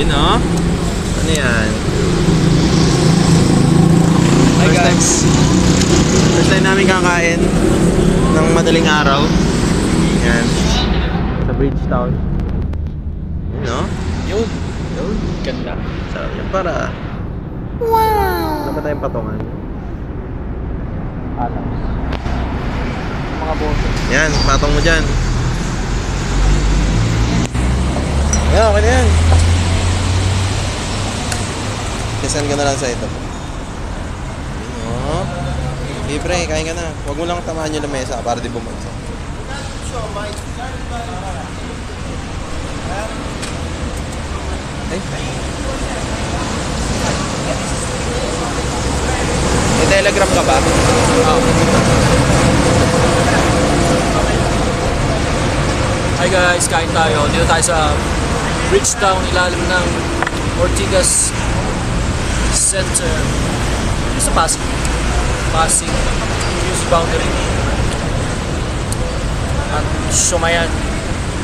Yun o. Ano yan? Hi guys. First time namin kakain ng madaling araw. Yan. Sa Bridgetown. Yun o. Yun. Ganda. Sarap yan para. Wow! Ano ba tayong patungan? Alam. Mga boto. Yan, patong mo dyan. Yan, okay na yan. Kisan ka na lang sa ito. Oh. Libre, kain ka na. Huwag mo lang tamaan yung lamesa para di bumagsak. Ay. May telegram ka ba? Hi guys, kain tayo. Dito tayo sa Bridgetown, ilalim ng Ortigas Center. Dito sa Pasig. Pasig Music Boundary. At Shumayan.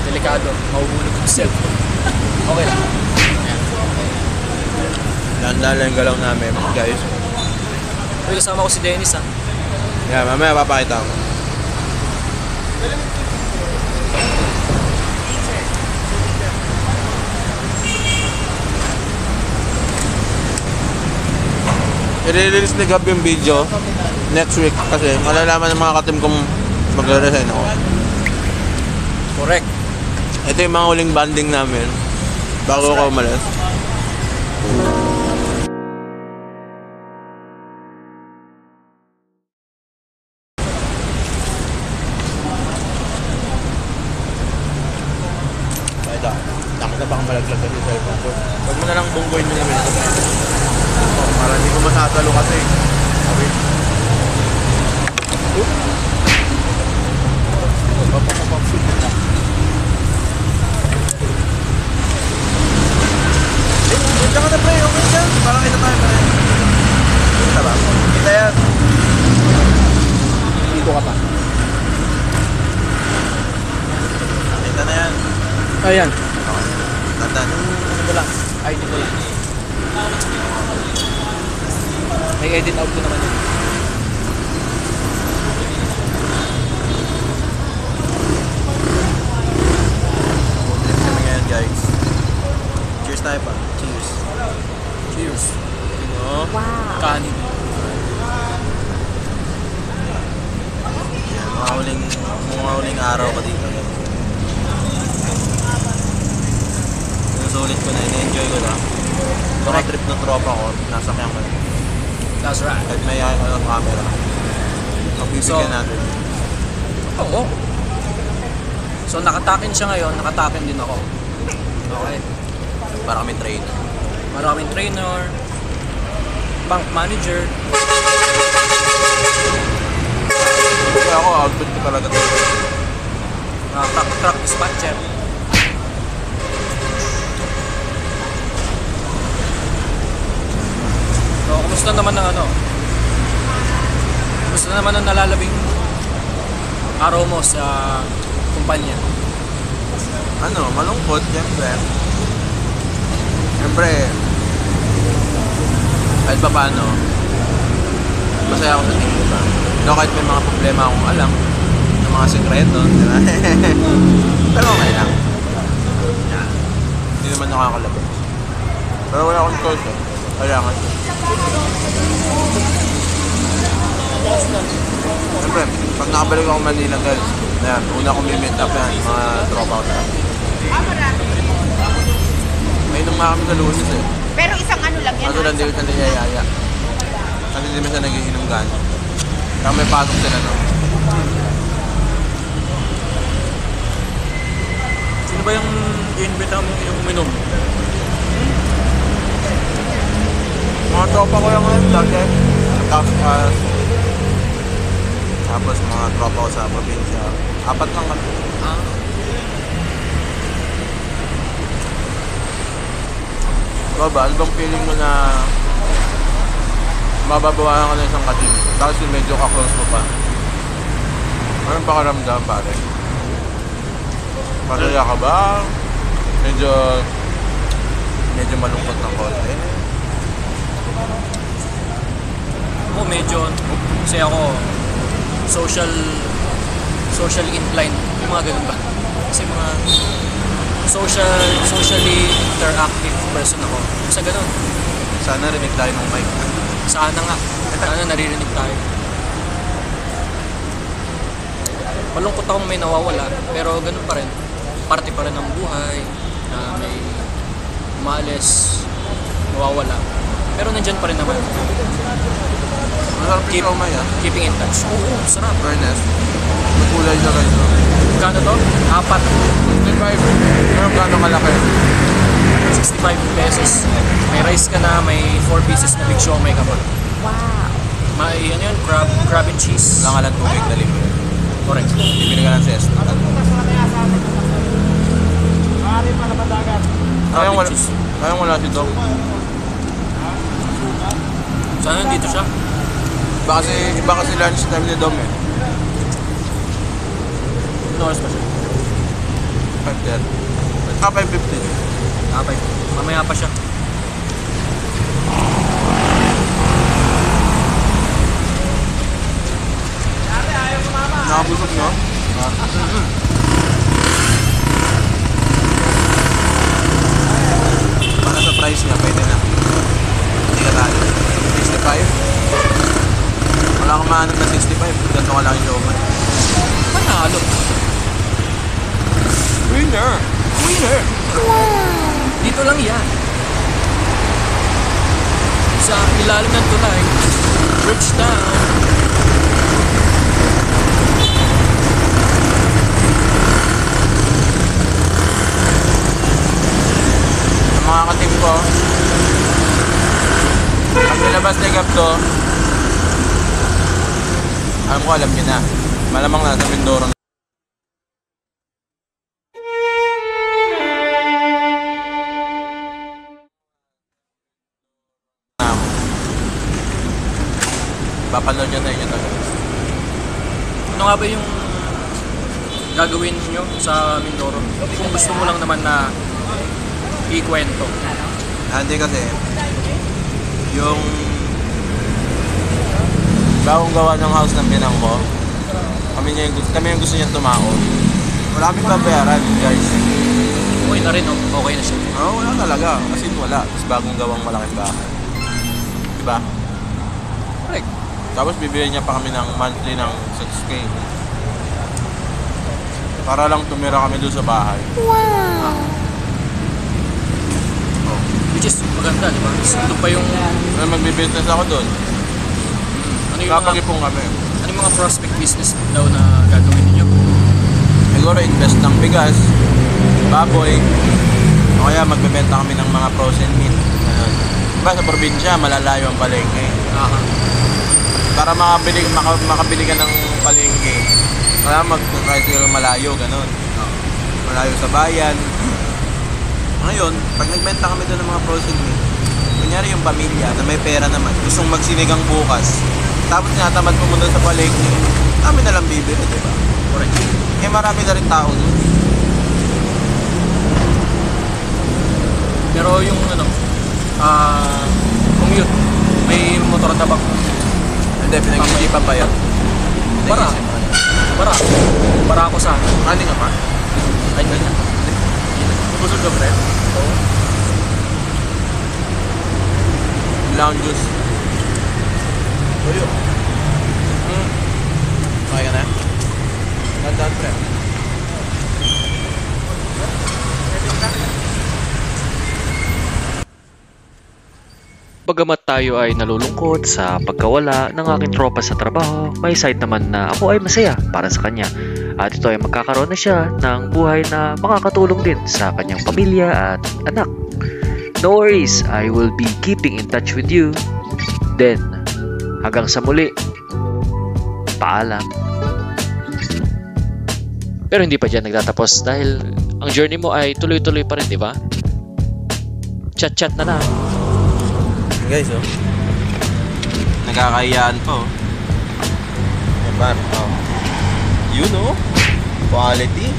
Delikado. Mahuhulog yung cellphone. Okay lang. Landala yung galaw namin, guys. Uy, kasama ko si Dennis ha. Yan, mamaya papakita ko. I-release ni Gab yung video next week kasi malalaman ng mga katim kung magre-resign ako. Correct. Ito yung mga huling banding namin bago ako umalis. Ito, nakita baka malaglag kasi sa cellphone ko. Huwag mo na lang bunggoyin yung namin ito. Para hindi ko masasalo kasi. Okay. Diyan ka na pre, okay dyan. Parang kita tayo pa rin. Kita ba? Kita yan. Dito ka pa. Kita na yan. Ayan. Okay. Tandaan. Ito lang. Ay, dito lang. May edit out ko naman yun. Trip kami ngayon guys. Cheers tayo pa. Cheers. Cheers. Wow. Kanin. Mga huling araw ko dito. Sinusulit ko na, in-enjoy ko na. Mga trip ng tropa ko, nasakyan ko na. That's right. At may camera. Magbibigyan natin. Oo. So nakatakin siya ngayon, nakatakin din ako. Okay. Para kami trainer. Maraming trainer, bank manager. Kaya ako, outfit ko talaga ito. Truck dispatcher. So, kumusta naman ang ano? Kumusta naman ang nalalabing araw mo sa kumpanya? Ano, malungkot, siyempre. Siyempre, kahit pa paano, masaya ako sa team, diba? No, kahit may mga problema akong alam, ng mga sekreto, diba? Pero okay lang. Yan. Hindi naman nakakalabas. Pero wala akong choice, eh. Kailangan. Siyempre, pag nakabalik ako Manila, guys, yan, una kong meet up yan, mga tropa ko na. May inom nga kami sa lunes eh. Pero isang ano lang yan. Kaso lang hindi ko siya niyayaya. Kasi hindi mo siya nagiinom gano'n. Kaya may pasok sila no. Sino ba yung i-invite mo yung uminom? Mga tropa ko lang ngayon dati. Tapos mga tropa ko sa probinsya. 4 lang kami. Baba, ano bang feeling mo na mababawahan ka na isang katim? Tapos yung medyo ka-close mo pa. Anong pakaramdam pare? Masaya ka ba? Medyo yung malungkot ng konti. Ako medyo, kasi ako, social inclined, yung mga ganun ba? Kasi mga socially interactive person ako. Sa ganun. Sana rinig tayo ng mic. Sana nga. Sana naririnig tayo. Malungkot akong may nawawala, pero ganun pa rin. Parte pa rin ng buhay, na may umalis, nawawala. Pero nandyan pa rin naman. Masarap yung siomay ah. Keeping in touch. Oo, sarap. Fairness. Nagkulay siya guys. Kano to? 4. 65. Pero gano'ng kalaki? 65 pesos. May rice ka na, may 4 pieces na big siomay ka pa. Wow. May ano yun, crab and cheese. Wala nga lang tubig na libre. Correct. Bibili ka lang sa Esto. Kayang wala si Dom. Sana nandito siya. Iba kasi lunch time ni Dom eh. Ano oras pa siya? 5:10. 5:15. Abay. Mamaya pa siya. Nakabusog no? Para sa price niya, pwede na. Hindi ka talo. 65? Wala kang mahanap na 65. Ganito ka lang yung siomay. Panalo. Winner! Winner! Dito lang yan. Sa ilalim ng tulay. Bridgetown. Mga ka-team ko, pag nilabas ni Gab to, alam niyo na. Malamang nasa Mindoro na. Papanood nyo na yun ito. Ano nga ba yung gagawin nyo sa Mindoro? Kung gusto mo lang naman na ikwento. Hindi kasi, yung bagong gawa ng house ng pinang ko, kami yung gusto niyang tumako. Wala kaming babayaran, guys. Okay na rin, oh. Okay na siya. Oo, wala talaga. Kasi wala. Tapos bagong gawang malaking bahay. Diba? Correct. Tapos bibili niya pa kami ng monthly ng 6K. Para lang tumira kami doon sa bahay. Which is maganda, di ba? Doon pa yung... Kaya magbibusiness ako doon. Ano yung mga, Kapag-ipong kami. ano yung mga prospect business daw na gagawin ninyo? Siguro invest ng bigas, baboy, o kaya magbebenta kami ng mga frozen meat. Ganun. Diba sa probinsya, malalayo ang palengke. Aha. Para makabili ka ng palengke, kaya mag-tricycle malayo, ganun. Malayo sa bayan. Ngayon, pag nagbenta kami doon ng mga frozen meat, kunyari yung pamilya na may pera naman, gustong magsinigang bukas, tapos tinatamad pumunta sa palengke, kami na lang bibili, diba? Correct. Eh marami na rin tao doon. Pero yung ano, commute, may motor na ba? Hindi, pinag-isipan pa yan. Para. Para ako sa akin. Ano nga pa? Ay, ganyan. Busog ka, Brett? Oo. Lounge juice. Tuyo. Okay ka na? Tandaan, Brett. Bagamat tayo ay nalulungkot sa pagkawala ng aking tropa sa trabaho, may side naman na ako ay masaya para sa kanya. At ito ay magkakaroon na siya ng buhay na makakatulong din sa kanyang pamilya at anak. No worries, I will be keeping in touch with you. Then, hanggang sa muli, paalam. Pero hindi pa dyan nagtatapos dahil ang journey mo ay tuloy-tuloy pa rin, di ba? Chat-chat na lang. Guys, oh. Nagkakayaan pa, oh. Diba? Oh. Yun, oh. Quality.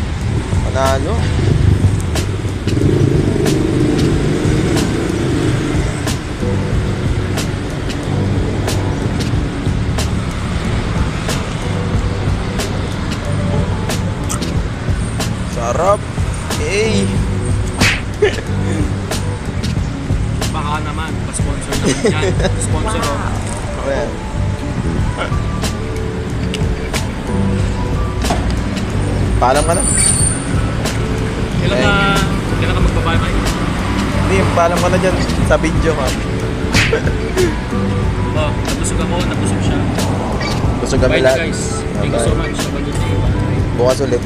Panalo. Yan, sponsor ko. Ako yan. Paalam ka na. Kailan ka magbabae, Mike? Hindi, paalam ka na dyan sa video ka. Oh, nabusog ako, nabusog siya. Gusto kami Bye na lahat. guys. Thank you so much. Have a good day. Bye. Bukas ulit.